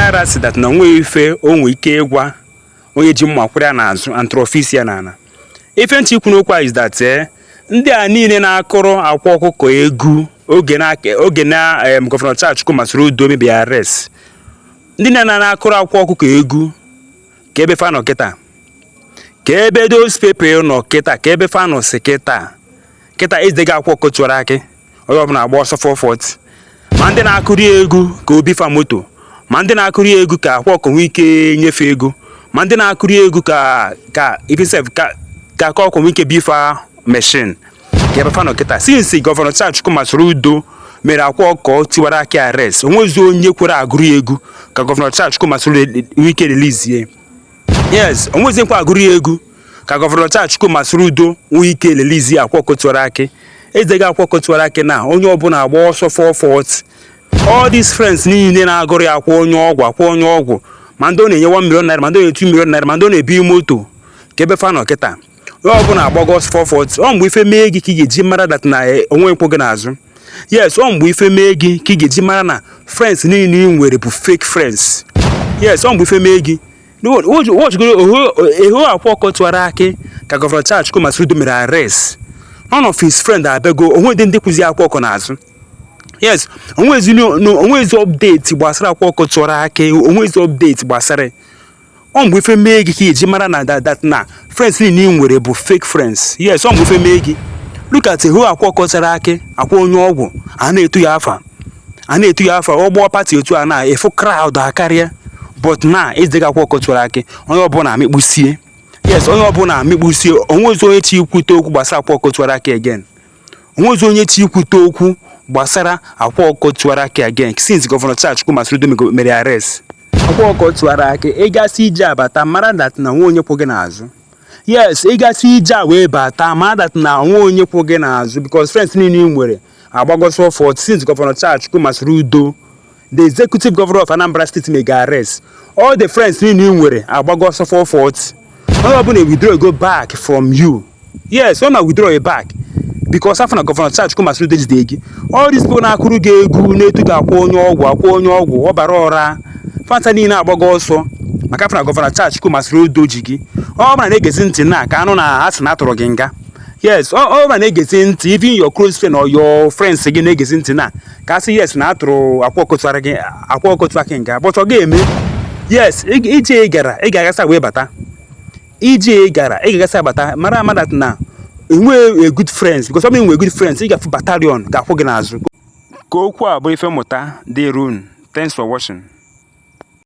Tiara si that na onwe ife onwe ike ịgwa onye ji mma kwụrụ ya n'azụ antrofisia na. Ife ntị ikwu n'okwu is that ndị a niile na-akụrụ akwa ọkụkọ egwu oge na Gọvanọ Charles Chukwuma Soludo mebi arrest. Ndị na-akụrụ akwa ọkụkọ egwu ka ebe fa nọ kịta, ka ebe those people nọ kịta, ka ebe fa nọ si kịta ezidega akwa ọkụkọ tiwara akị onye ọbụla agba ọsọ 440. Ma ndị na-akụrụ egwu ka obi fa moto, ma ndị na-akụrụ egwu ka akwa ọkụkọ nwee ike nyefe ego, ma ndị na-akụrụ egwu ka ifesef ka ọkụkọ nwee ike bifa machine. Ka ebe fa nọ kịta since Gọvanọ Charles Chukwuma Soludo mere akwa ọkụkọ tiwara akị arrest, onwezi onye kwere agụrụ egwu ka Gọvanọ Charles Chukwuma Soludo nwee ike release ye. Yes, onwezi nkwa agụrụ egwu ka Gọvanọ Charles Chukwuma Soludo nwee ike release akwa ọkụkọ tiwara akị. Ezidega akwa ọkụkọ tiwara akị na onye ọbụla agba ọsọ 440. All these friends niile na-agụrụ ya akwa onye ọgwụ, ma ndị ọ na-enye 1 million naira, ma ndị ọ na-enye 2 million naira, ma ndị ọ na-ebi moto ka ebe fa nọ kịta. Onye ọbụla agbago 440. Ọ mgbe ife mee gị ka ị ga-eji mara that na onwe nkwụ gị n'azụ. Yes, ọ mgbe ife mee gị ka ị ga-eji mara na friends niile ị nwere bụ fake friends. Yes, ọ mgbe ife mee gị ehu akwa ọkụkọ tiwara akị ka Gọvanọ Charles Chukwuma Soludo mere arrest. None of his friend abego onwe ndị kwụzi akwa ọkụkọ n'azụ. Yes, onwezi update gbasara akwa ọkụkọ tiwara akị, onwezi update gbasara. Ọ mgbe ife mee gị ka iji mara na that na friends niile ị nwere bụ fake friends. Yes, ọ mgbe ife mee gị. Look at ehu akwa ọkụkọ tiwara akị, akwa onye ọgwụ, a na-etu ya afa, ọgbọ pati otu a na-efu crowd akarịa. But na ezidega akwa ọkụkọ tiwara akị onye ọbụla amịkpusie. Yes, onye ọbụla amịkpusie. Onwezi onye chi ikwute okwu gbasara akwa ọkụkọ tiwara akị again. Onwezi onye chi ikwute okwu gbasara akwa ọkụkọ tiwara akị again since Gọvanọ Charles Chukwuma Soludo mere arrest. Akwa ọkụkọ tiwara akị ịgasị ije abata mara that na nwe onye kwụ gị n'azụ. Yes, ịgasị ije wee bata mara that na nwe onye kwụ gị n'azụ because friends niile ị nwere agbagọsọ 40 since Gọvanọ Charles Chukwuma Soludo, the executive governor of Anambra State, mega arrest. All the friends niile ị nwere agbagọsọ 440. Onye ọbụla withdraw go back from you. Yes, ọ na withdraw you back because after na Gọvanọ Charles Chukwuma Soludo jide gị. All these people na-akụrụ gị egwu na-etu gị akwa onye ọgwụ ọbara ọra fanta niile agbago ọsọ maka after na Gọvanọ Charles Chukwuma Soludo ji gị. Ọ bụla na-egezi ntị na ka anụ na asị na atụrụ gị nga. Yes, ọ bụla na-egezi ntị, even your close friend or your friends gị na-egezi ntị na ka asị yes na atụrụ akwa ọkụkọ tiwara akị nga, but ọ ga-eme. Yes, ije gara ị ga-agasa wee bata. Ije gara ị ga-agasa bata mara that na enwe good friends because ọ bụ enwe good friends ị ga-afụ battalion ga-akwụ gị n'azụ. Ka okwu a bụ ife mmụta dị run. Thanks for watching.